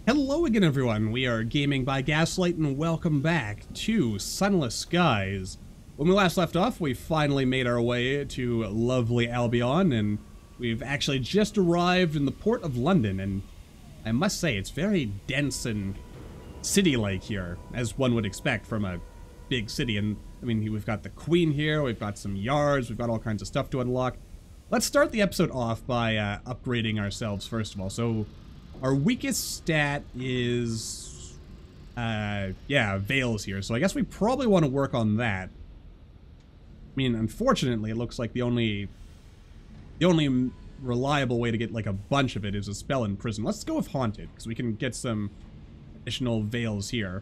Hello again, everyone. We are Gaming by Gaslight, and welcome back to Sunless Skies. When we last left off, we finally made our way to lovely Albion, and we've actually just arrived in the port of London, and I must say, it's very dense and city-like here, as one would expect from a big city. And I mean, we've got the Queen here, we've got some yards, we've got all kinds of stuff to unlock. Let's start the episode off by upgrading ourselves, first of all. So, our weakest stat is, Veils here. So I guess we probably want to work on that. I mean, unfortunately, it looks like the only reliable way to get, like, a bunch of it is a spell in prison. Let's go with Haunted, because we can get some additional Veils here.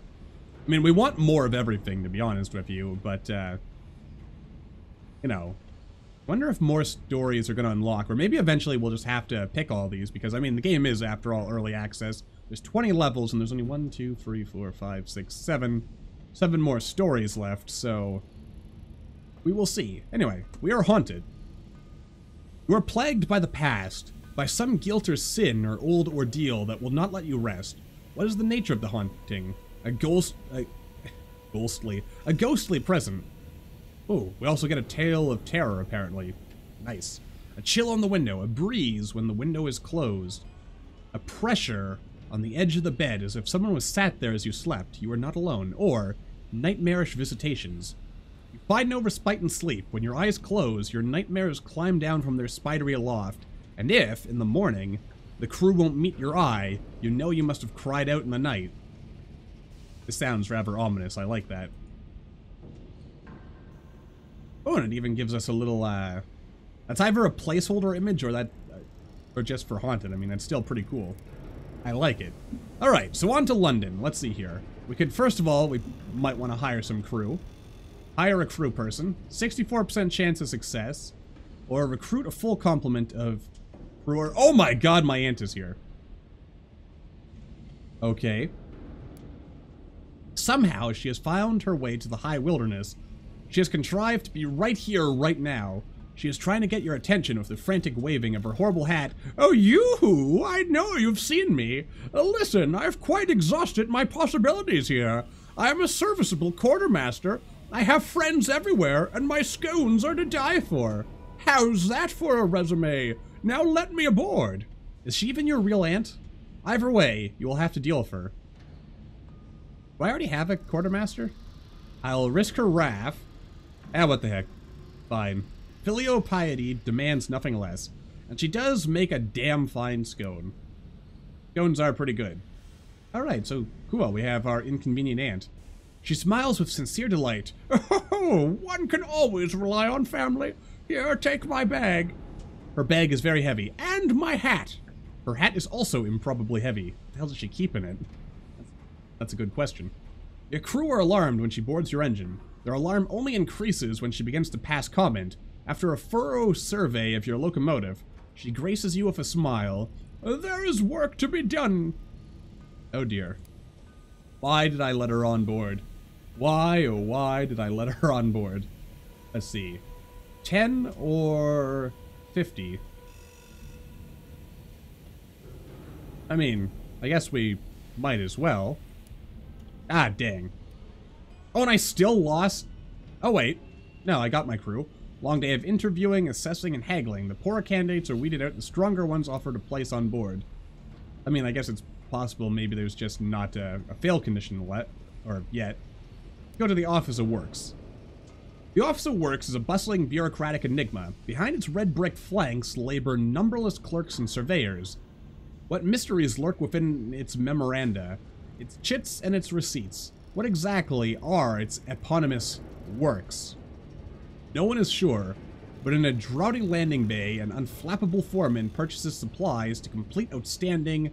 I mean, we want more of everything, to be honest with you, but, you know, wonder if more stories are going to unlock, or maybe eventually we'll just have to pick all these, because, I mean, the game is, after all, early access. There's 20 levels, and there's only 1, 2, 3, 4, 5, 6, 7 more stories left, so we will see. Anyway, we are haunted. You are plagued by the past, by some guilt or sin or old ordeal that will not let you rest. What is the nature of the haunting? A ghostly present. Oh, we also get a tale of terror, apparently. Nice. A chill on the window, a breeze when the window is closed. A pressure on the edge of the bed as if someone was sat there as you slept. You are not alone. Or, nightmarish visitations. You find no respite in sleep. When your eyes close, your nightmares climb down from their spidery loft. And if, in the morning, the crew won't meet your eye, you know you must have cried out in the night. This sounds rather ominous. I like that. Oh, and it even gives us a little, that's either a placeholder image or just for Haunted. I mean, that's still pretty cool. I like it. Alright, so on to London. Let's see here. We could, first of all, we might want to hire some crew. Hire a crew person. 64% chance of success. Or recruit a full complement of crew. Or, oh my god, my aunt is here. Okay. Somehow, she has found her way to the high wilderness. She has contrived to be right here, right now. She is trying to get your attention with the frantic waving of her horrible hat. Oh, you! I know you've seen me. Listen, I've quite exhausted my possibilities here. I am a serviceable quartermaster. I have friends everywhere, and my scones are to die for. How's that for a resume? Now let me aboard. Is she even your real aunt? Either way, you will have to deal with her. Do I already have a quartermaster? I'll risk her wrath. What the heck. Fine. Filial piety demands nothing less. And she does make a damn fine scone. Scones are pretty good. Alright, so cool. We have our inconvenient aunt. She smiles with sincere delight. Oh, one can always rely on family. Here, take my bag. Her bag is very heavy. And my hat. Her hat is also improbably heavy. What the hell does she keep in it? That's a good question. Your crew are alarmed when she boards your engine. Their alarm only increases when she begins to pass comment. After a thorough survey of your locomotive, she graces you with a smile. There is work to be done. Oh dear. Why did I let her on board? Why, oh why did I let her on board? Let's see. 10 or 50? I mean, I guess we might as well. Ah, dang. Oh, and I still lost... Oh, wait. No, I got my crew. Long day of interviewing, assessing, and haggling. The poorer candidates are weeded out, the stronger ones offered a place on board. I mean, I guess it's possible maybe there's just not a fail condition yet. Go to the Office of Works. The Office of Works is a bustling bureaucratic enigma. Behind its red brick flanks labor numberless clerks and surveyors. What mysteries lurk within its memoranda, its chits, and its receipts? What exactly are its eponymous works? No one is sure, but in a draughty landing bay, an unflappable foreman purchases supplies to complete outstanding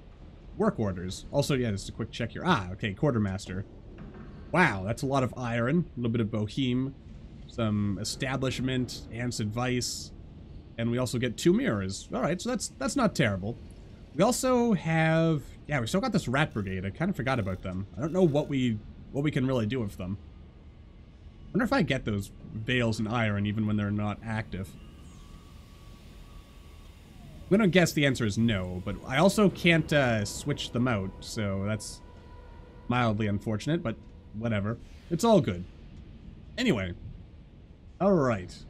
work orders. Also, yeah, just a quick check here. Ah, okay, quartermaster. Wow, that's a lot of iron, a little bit of boheme, some establishment, aunt's advice, and we also get 2 mirrors. Alright, so that's not terrible. We also have... Yeah, we still got this rat brigade. I kind of forgot about them. I don't know what we can really do with them. I wonder if I get those Veils and iron even when they're not active. I'm gonna guess the answer is no, but I also can't switch them out, so that's mildly unfortunate, but whatever. It's all good. Anyway. Alright.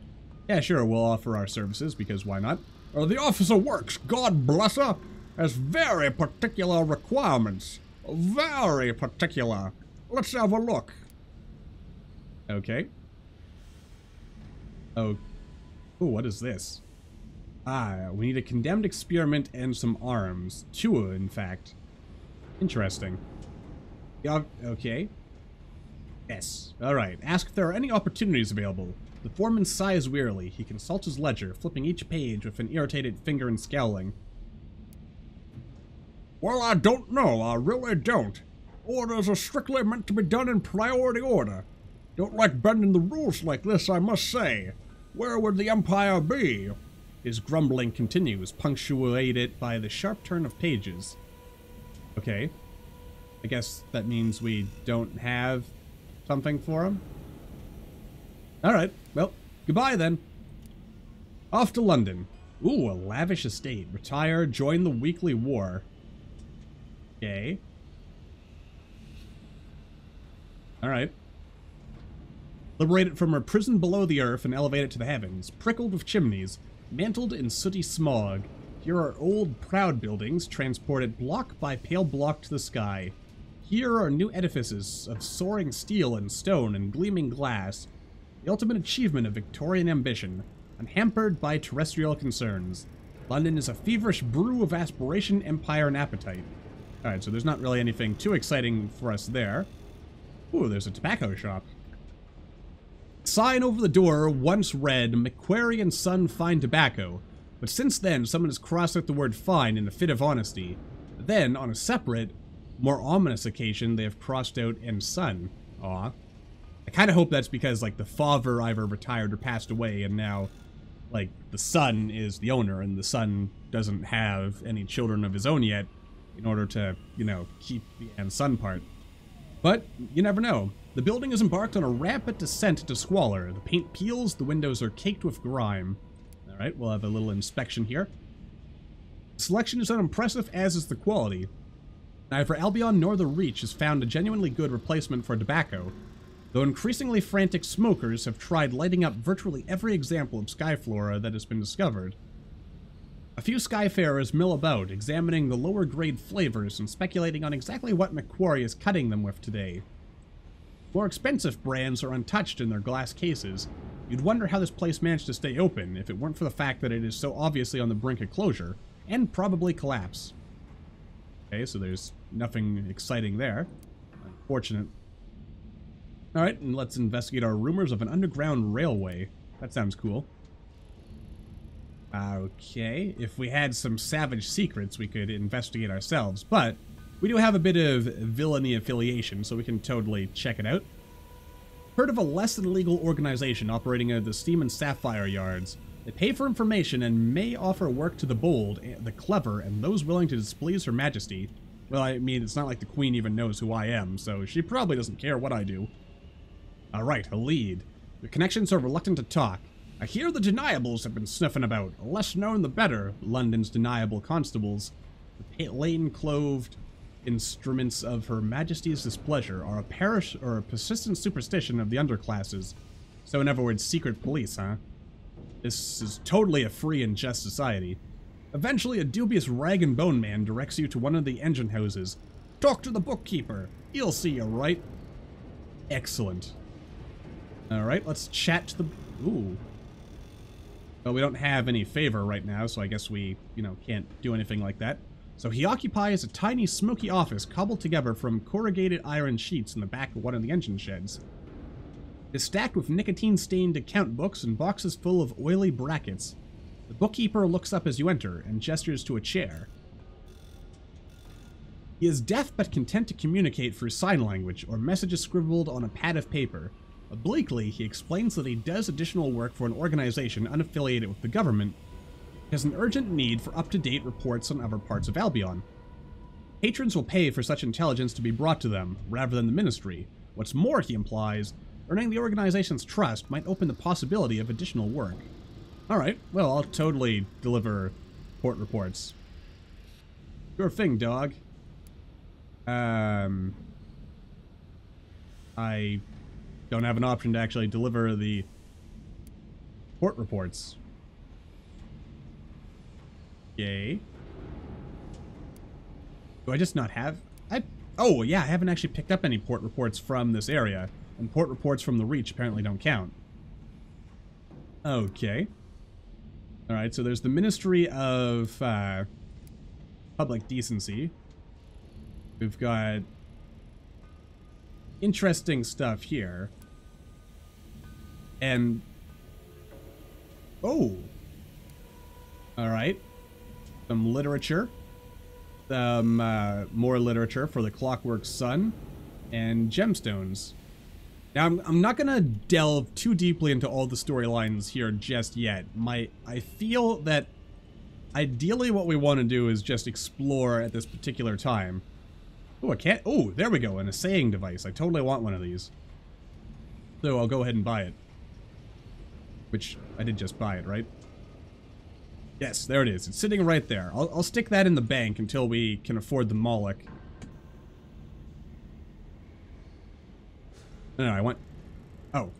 Yeah, sure, we'll offer our services, because why not? The officer works, God bless her, has very particular requirements. Very particular. Let's have a look. Okay. Oh. Ooh, what is this? Ah, we need a condemned experiment and some arms. 2, in fact. Interesting. Yeah, okay. Yes. Alright. Ask if there are any opportunities available. The foreman sighs wearily. He consults his ledger, flipping each page with an irritated finger and scowling. Well, I don't know. I really don't. Orders are strictly meant to be done in priority order. Don't like bending the rules like this, I must say. Where would the Empire be? His grumbling continues, punctuated by the sharp turn of pages. Okay. I guess that means we don't have something for him? Alright, well, goodbye then. Off to London. Ooh, a lavish estate. Retire, join the weekly war. Okay. Alright. Liberate it from her prison below the earth and elevate it to the heavens, prickled with chimneys, mantled in sooty smog. Here are old, proud buildings, transported block by pale block to the sky. Here are new edifices of soaring steel and stone and gleaming glass, the ultimate achievement of Victorian ambition, unhampered by terrestrial concerns. London is a feverish brew of aspiration, empire, and appetite. Alright, so there's not really anything too exciting for us there. Ooh, there's a tobacco shop. Sign over the door once read, McQuarrie and Son Fine Tobacco, but since then someone has crossed out the word fine in a fit of honesty. Then, on a separate, more ominous occasion, they have crossed out and Son. Aw. I kind of hope that's because, like, the father either retired or passed away, and now, like, the son is the owner, and the son doesn't have any children of his own yet in order to, you know, keep the and son part. But, you never know. The building is embarked on a rampant descent into squalor. The paint peels, the windows are caked with grime. Alright, we'll have a little inspection here. The selection is unimpressive, as is the quality. Neither Albion nor the Reach has found a genuinely good replacement for tobacco, though increasingly frantic smokers have tried lighting up virtually every example of skyflora that has been discovered. A few skyfarers mill about, examining the lower-grade flavors and speculating on exactly what McQuarrie is cutting them with today. More expensive brands are untouched in their glass cases. You'd wonder how this place managed to stay open if it weren't for the fact that it is so obviously on the brink of closure, and probably collapse. Okay, so there's nothing exciting there. Unfortunate. Alright, and let's investigate our rumors of an underground railway. That sounds cool. Okay, if we had some savage secrets, we could investigate ourselves, but we do have a bit of villainy affiliation, so we can totally check it out. Heard of a less-than-legal organization operating out of the Steam and Sapphire yards. They pay for information and may offer work to the bold, the clever, and those willing to displease Her Majesty. Well, I mean, it's not like the Queen even knows who I am, so she probably doesn't care what I do. Alright, a lead. The connections are reluctant to talk. I hear the deniables have been sniffing about. The less known, the better. London's deniable constables. The plain-clothed instruments of Her Majesty's displeasure are a persistent superstition of the underclasses. So in other words, secret police, huh? This is totally a free and just society. Eventually, a dubious rag-and-bone man directs you to one of the engine houses. Talk to the bookkeeper. He'll see you right. Excellent. Alright, let's chat to the... Ooh. Well, we don't have any favor right now, so I guess we, you know, can't do anything like that. So he occupies a tiny, smoky office cobbled together from corrugated iron sheets in the back of one of the engine sheds. It's stacked with nicotine-stained account books and boxes full of oily brackets. The bookkeeper looks up as you enter and gestures to a chair. He is deaf but content to communicate through sign language or messages scribbled on a pad of paper. Obliquely, he explains that he does additional work for an organization unaffiliated with the government, has an urgent need for up-to-date reports on other parts of Albion. Patrons will pay for such intelligence to be brought to them, rather than the ministry. What's more, he implies, earning the organization's trust might open the possibility of additional work. Alright, well, I'll totally deliver port reports. Sure thing, dog. I don't have an option to actually deliver the port reports. Yay. Do I just not have... Oh, yeah, I haven't actually picked up any port reports from this area. And port reports from the Reach apparently don't count. Okay. Alright, so there's the Ministry of Public Decency. We've got interesting stuff here. And... Oh! Alright. Some literature. Some more literature for the Clockwork Sun. And gemstones. Now, I'm not gonna delve too deeply into all the storylines here just yet. I feel that ideally what we want to do is just explore at this particular time. Oh, I can't... Oh, there we go, an assaying device. I totally want one of these. So I'll go ahead and buy it. Which, I did just buy it, right? Yes, there it is. It's sitting right there. I'll stick that in the bank until we can afford the Moloch. No, I want... Oh.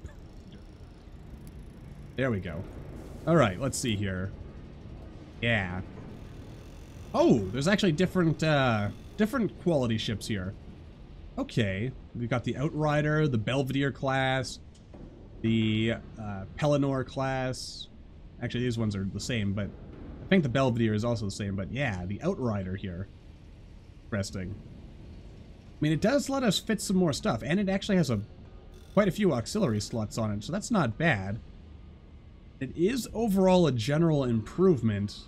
There we go. Alright, let's see here. Yeah. Oh, there's actually different quality ships here. Okay. We've got the Outrider, the Belvedere class, the Pelennor class. Actually, these ones are the same, but I think the Belvedere is also the same, but yeah, the Outrider here. Interesting. I mean, it does let us fit some more stuff, and it actually has quite a few auxiliary slots on it, so that's not bad. It is overall a general improvement.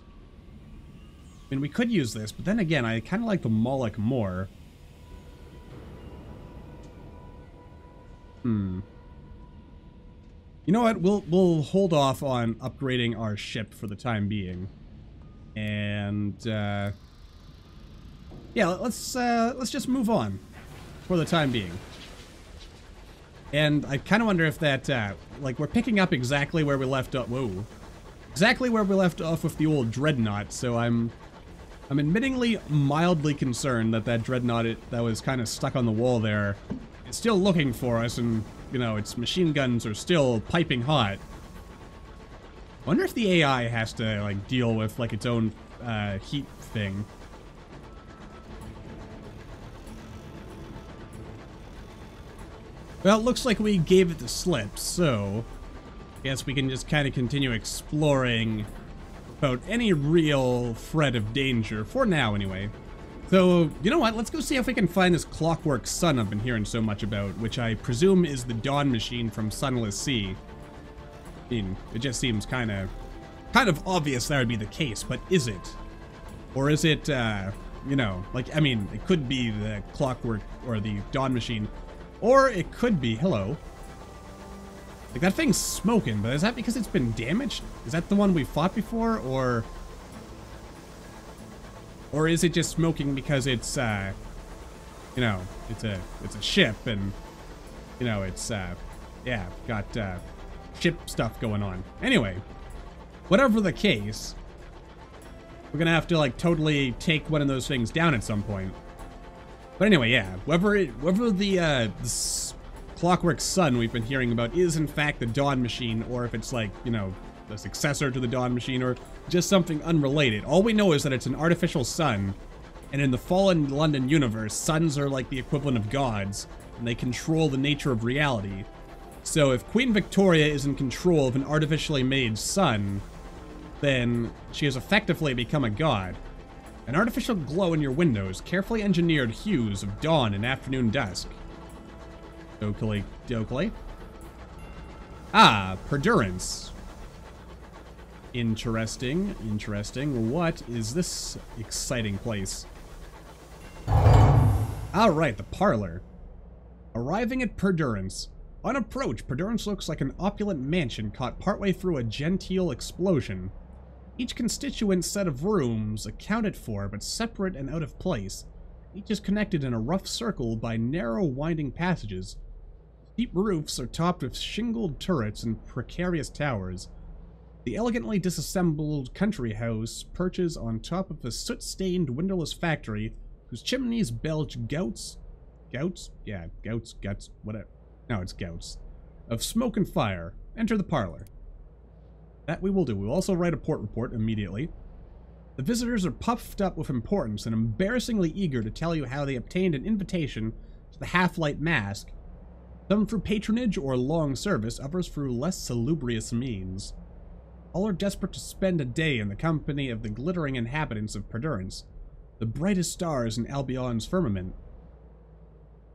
I mean, we could use this, but then again, I kind of like the Moloch more. You know what? We'll hold off on upgrading our ship for the time being, and yeah, let's just move on for the time being. And I kind of wonder if that like we're picking up exactly where we left off. Whoa, exactly where we left off with the old dreadnought. So I'm admittingly mildly concerned that dreadnought that was kind of stuck on the wall there is still looking for us, and you know, its machine guns are still piping hot. Wonder if the AI has to like deal with like its own heat thing. Well, it looks like we gave it the slip, so I guess we can just kind of continue exploring without any real threat of danger, for now anyway. So, you know what, let's go see if we can find this Clockwork Sun I've been hearing so much about, which I presume is the Dawn machine from Sunless Sea. I mean, it just seems kind of obvious that would be the case, but is it? Or is it, you know, like, I mean, it could be the Clockwork or the Dawn machine, or it could be, hello. Like, that thing's smoking, but is that because it's been damaged? Is that the one we fought before, or is it just smoking because it's, you know, it's a ship, and, you know, it's, yeah, got, ship stuff going on. Anyway, whatever the case, we're gonna have to, like, totally take one of those things down at some point. But anyway, yeah, whether the Clockwork Sun we've been hearing about is in fact the Dawn machine, or if it's like, you know, the successor to the Dawn machine, or just something unrelated. All we know is that it's an artificial sun, and in the Fallen London universe, suns are like the equivalent of gods, and they control the nature of reality. So if Queen Victoria is in control of an artificially made sun, then she has effectively become a god. An artificial glow in your windows, carefully engineered hues of dawn and afternoon dusk. Dokily, dokily. Ah, Perdurance. Interesting, interesting. What is this exciting place? Alright, the Parlor. Arriving at Perdurance. On approach, Perdurance looks like an opulent mansion caught partway through a genteel explosion. Each constituent set of rooms accounted for, but separate and out of place. Each is connected in a rough circle by narrow, winding passages. Steep roofs are topped with shingled turrets and precarious towers. The elegantly disassembled country house perches on top of a soot-stained windowless factory whose chimneys belch gouts? Yeah, gouts, guts, whatever. No, it's gouts. Of smoke and fire. Enter the parlor. That we will do. We'll also write a port report immediately. The visitors are puffed up with importance and embarrassingly eager to tell you how they obtained an invitation to the Half-Light Mask. Some through patronage or long service, others through less salubrious means. All are desperate to spend a day in the company of the glittering inhabitants of Perdurance, the brightest stars in Albion's firmament.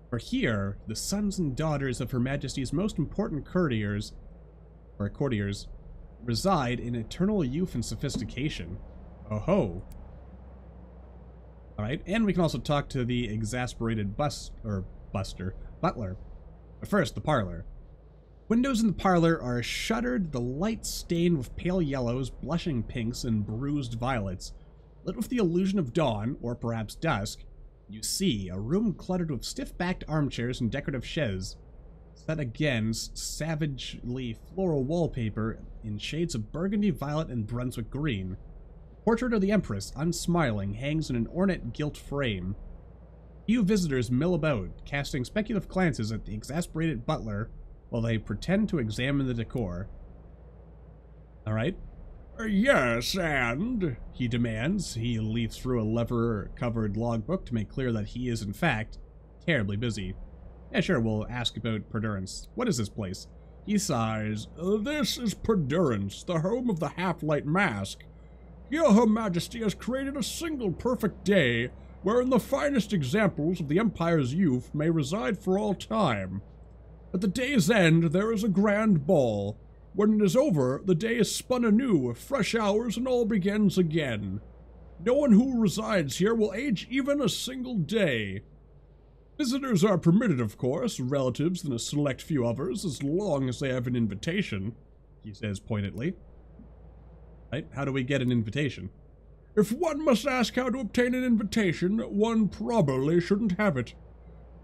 For here, the sons and daughters of Her Majesty's most important courtiers reside in eternal youth and sophistication. Oh ho! Alright, and we can also talk to the exasperated butler. But first, the parlor. Windows in the parlor are shuttered, the light stained with pale yellows, blushing pinks, and bruised violets. Lit with the illusion of dawn, or perhaps dusk, you see a room cluttered with stiff-backed armchairs and decorative chaises, set against savagely floral wallpaper in shades of burgundy, violet, and Brunswick green. The portrait of the Empress, unsmiling, hangs in an ornate gilt frame. Few visitors mill about, casting speculative glances at the exasperated butler while they pretend to examine the decor. Alright. Yes, and? He demands. He leafs through a leather-covered logbook to make clear that he is, in fact, terribly busy. Yeah, sure, we'll ask about Perdurance. What is this place? He sighs. This is Perdurance, the home of the Half-Light Mask. Here Her Majesty has created a single perfect day wherein the finest examples of the Empire's youth may reside for all time. At the day's end, there is a grand ball. When it is over, the day is spun anew with fresh hours and all begins again. No one who resides here will age even a single day. Visitors are permitted, of course, relatives and a select few others, as long as they have an invitation, he says pointedly. Right, how do we get an invitation? If one must ask how to obtain an invitation, one probably shouldn't have it.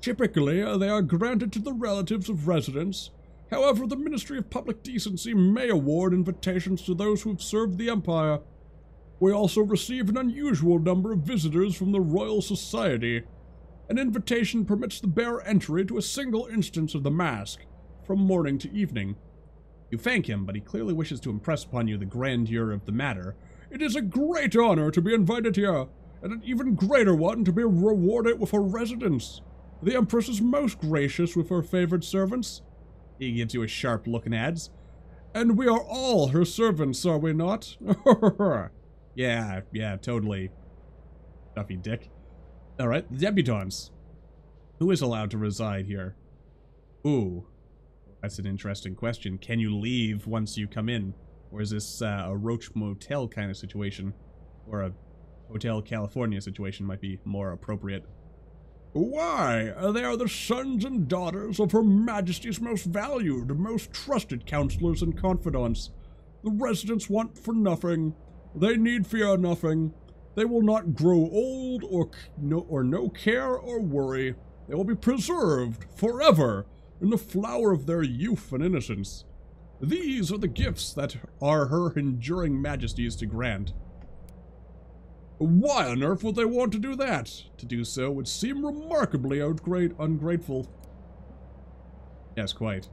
Typically, they are granted to the relatives of residents. However, the Ministry of Public Decency may award invitations to those who have served the Empire. We also receive an unusual number of visitors from the Royal Society. An invitation permits the bearer entry to a single instance of the mask, from morning to evening. You thank him, but he clearly wishes to impress upon you the grandeur of the matter. It is a great honor to be invited here, and an even greater one to be rewarded with a residence. The Empress is most gracious with her favored servants. He gives you a sharp look and adds, and we are all her servants, are we not? Yeah, totally. Duffy dick. Alright, the debutantes. Who is allowed to reside here? Ooh, that's an interesting question. Can you leave once you come in? Or is this a Roach Motel kind of situation? Or a Hotel California situation might be more appropriate. Why, they are the sons and daughters of Her Majesty's most valued, most trusted counselors and confidants. The residents want for nothing. They need fear nothing. They will not grow old or no care or worry. They will be preserved forever in the flower of their youth and innocence. These are the gifts that are Her enduring Majesties to grant. Why on earth would they want to do that? To do so would seem remarkably ungrateful. Yes, quite.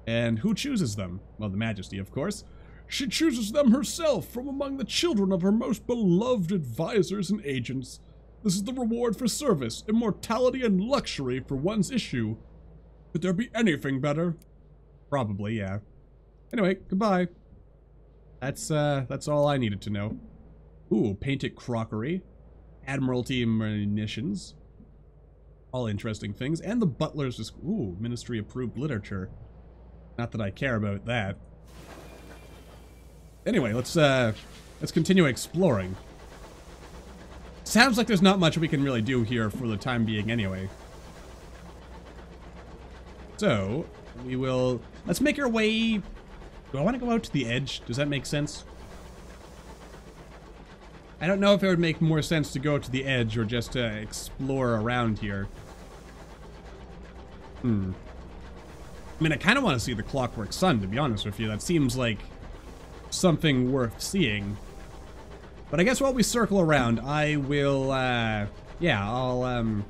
And who chooses them? Well, the Majesty, of course. She chooses them herself from among the children of her most beloved advisors and agents. This is the reward for service, immortality, and luxury for one's issue. Could there be anything better? Probably, yeah. Anyway, goodbye. That's all I needed to know. Ooh, painted crockery. Admiralty munitions. All interesting things. And the butler's... Ooh, ministry-approved literature. Not that I care about that. Anyway, let's continue exploring. Sounds like there's not much we can really do here for the time being anyway. So, we will... Let's make our way... Do I want to go out to the edge? Does that make sense? I don't know if it would make more sense to go to the edge or just to explore around here. I mean, I kind of want to see the Clockwork Sun, to be honest with you. That seems like something worth seeing. But I guess while we circle around, I will, yeah, I'll,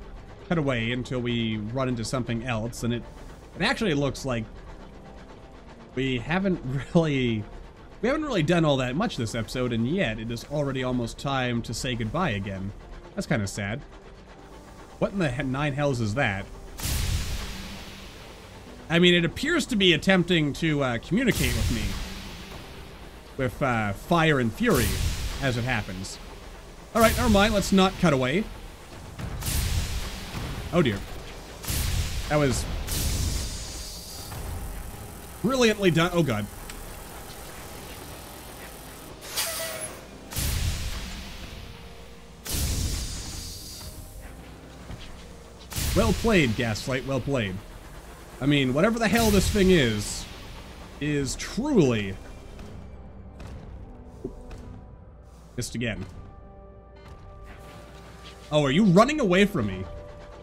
cut away until we run into something else. And it actually looks like we haven't really done all that much this episode, and yet it is already almost time to say goodbye again. That's kind of sad. What in the nine hells is that? I mean, it appears to be attempting to communicate with me with fire and fury as it happens. All right, never mind. Let's not cut away. Oh dear. That was brilliantly done. Oh god. Well played, Gaslight, well played. I mean, whatever the hell this thing is truly... Missed again. Oh, are you running away from me?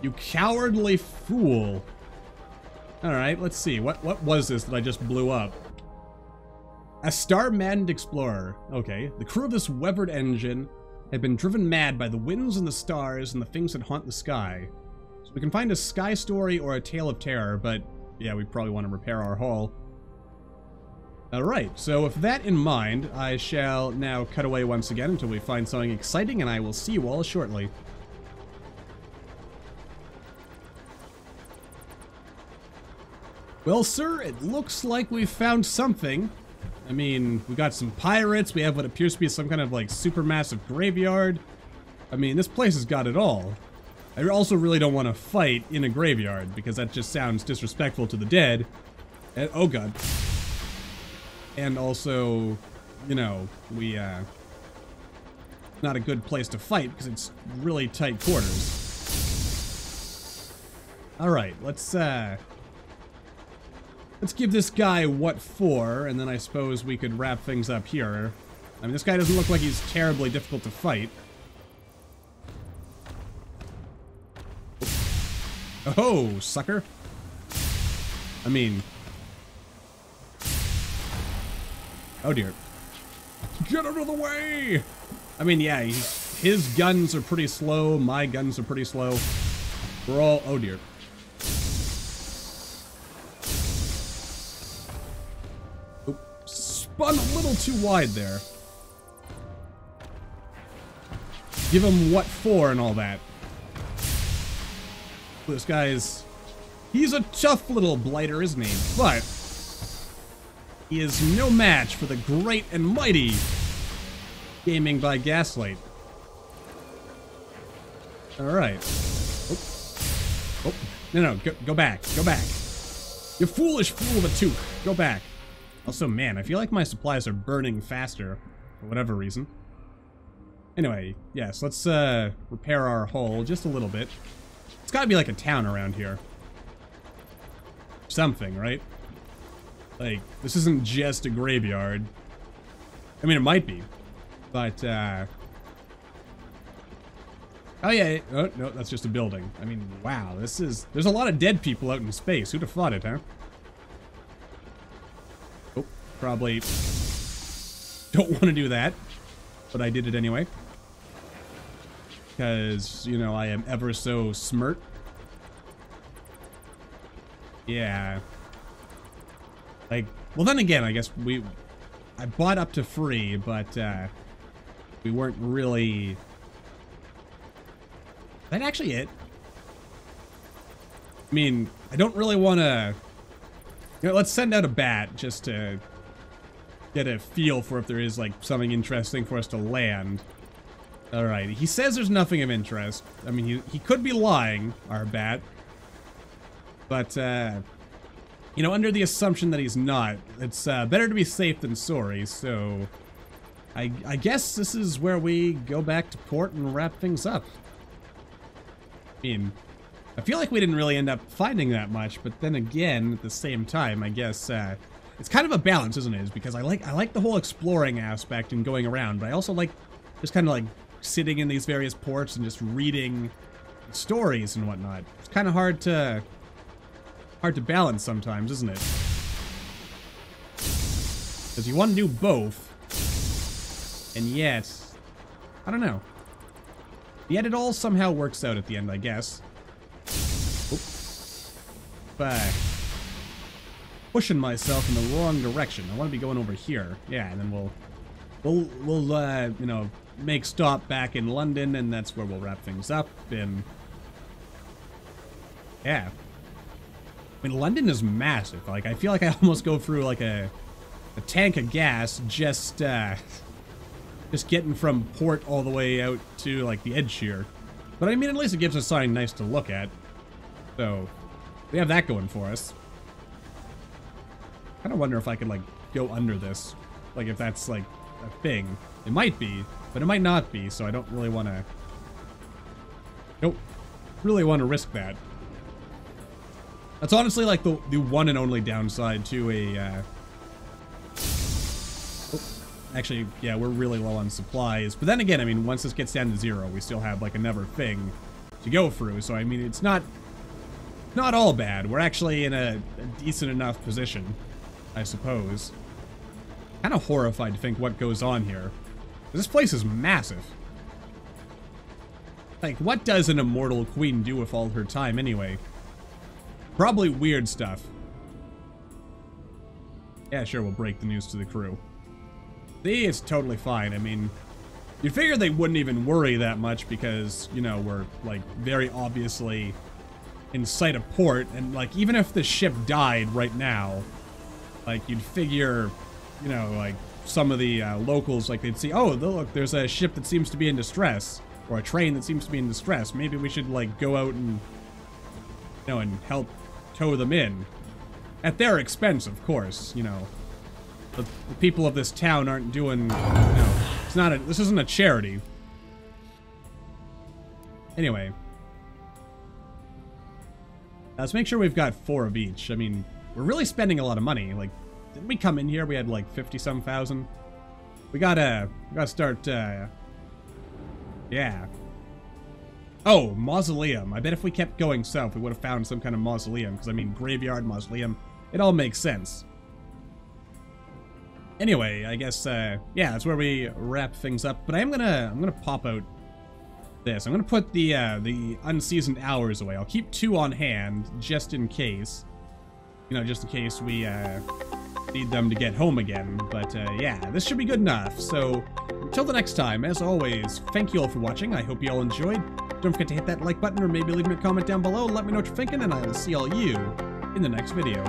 You cowardly fool. Alright, let's see. What was this that I just blew up? A star-maddened explorer. Okay. The crew of this weathered engine had been driven mad by the winds and the stars and the things that haunt the sky. So we can find a sky story or a tale of terror, but yeah, we probably want to repair our hull. Alright, so with that in mind, I shall now cut away once again until we find something exciting, and I will see you all shortly. Well, sir, it looks like we found something. I mean, we got some pirates, we have what appears to be some kind of, like, supermassive graveyard. I mean, this place has got it all. I also really don't want to fight in a graveyard, because that just sounds disrespectful to the dead. And, oh god. And also, you know, not a good place to fight, because it's really tight quarters. Alright, let's give this guy what for, and then I suppose we could wrap things up here. I mean, this guy doesn't look like he's terribly difficult to fight. Oh, sucker. I mean... Oh dear. Get out of the way! I mean, yeah, his guns are pretty slow, my guns are pretty slow. We're all... Oh dear. Oop, spun a little too wide there. Give him what for and all that. This guy's... He's a tough little blighter, isn't he? But... he is no match for the great and mighty Gaming by Gaslight. Alright. Oh. Oh. No, go back. Go back. You foolish fool of a toque. Go back. Also, man, I feel like my supplies are burning faster. For whatever reason. Anyway, yes, let's repair our hull just a little bit. It's gotta be like a town around here. Something, right? Like, this isn't just a graveyard. I mean, it might be. But, oh yeah, oh, no, that's just a building. I mean, wow, there's a lot of dead people out in space. Who'd have thought it, huh? Oh, probably don't want to do that. But I did it anyway. Because, you know, I am ever so smart. Yeah. Like, well then again, I guess I bought up to free, but, we weren't really... Is that actually it? I mean, I don't really want to... You know, let's send out a bat just to get a feel for if there is, like, something interesting for us to land. Alright, he says there's nothing of interest. I mean, he could be lying, our bat. But, you know, under the assumption that he's not, it's better to be safe than sorry, so... I guess this is where we go back to port and wrap things up. I mean, I feel like we didn't really end up finding that much, but then again, at the same time, I guess, it's kind of a balance, isn't it? Because I like the whole exploring aspect and going around, but I also like just kind of like sitting in these various ports and just reading stories and whatnot. It's kind of hard to balance sometimes, isn't it? Because you want to do both, And yet, I don't know. Yet it all somehow works out at the end, I guess. But pushing myself in the wrong direction. I want to be going over here. Yeah, and then we'll you know, make stop back in London, and that's where we'll wrap things up. And yeah, I mean, London is massive. Like, I feel like I almost go through like a tank of gas just getting from port all the way out to like the edge here. But I mean, at least it gives us something nice to look at. So we have that going for us. I kind of wonder if I could like go under this, like if that's like a thing. It might be, but it might not be. So I don't really want to. Nope. Really want to risk that. That's honestly like the one and only downside to a. Actually, yeah, we're really low on supplies. But then again, I mean, once this gets down to 0, we still have like another thing to go through. So I mean, it's not all bad. We're actually in a decent enough position, I suppose. Kind of horrified to think what goes on here. This place is massive. Like, what does an immortal queen do with all her time anyway? Probably weird stuff. Yeah, sure, we'll break the news to the crew. See, it's totally fine. I mean, you'd figure they wouldn't even worry that much because, you know, we're, like, very obviously in sight of port. And, like, even if the ship died right now, like, you'd figure, you know, like, some of the locals, like, they'd see, oh, look, there's a ship that seems to be in distress. Or a train that seems to be in distress. Maybe we should, like, go out and, you know, and help tow them in. At their expense, of course, you know. The people of this town aren't doing, you know, it's not a, this isn't a charity. Anyway. Let's make sure we've got 4 of each. I mean, we're really spending a lot of money. Like, didn't we come in here? We had like 50-some thousand. We gotta start, yeah. Oh, mausoleum. I bet if we kept going south, we would have found some kind of mausoleum. Because, I mean, graveyard, mausoleum, it all makes sense. Anyway, I guess, yeah, that's where we wrap things up. But I'm gonna pop out this. I'm gonna put the unseasoned hours away. I'll keep 2 on hand, just in case. You know, just in case we, need them to get home again. But, yeah, this should be good enough. So, until the next time, as always, thank you all for watching. I hope you all enjoyed. Don't forget to hit that like button or maybe leave me a comment down below. Let me know what you're thinking, and I will see all you in the next video.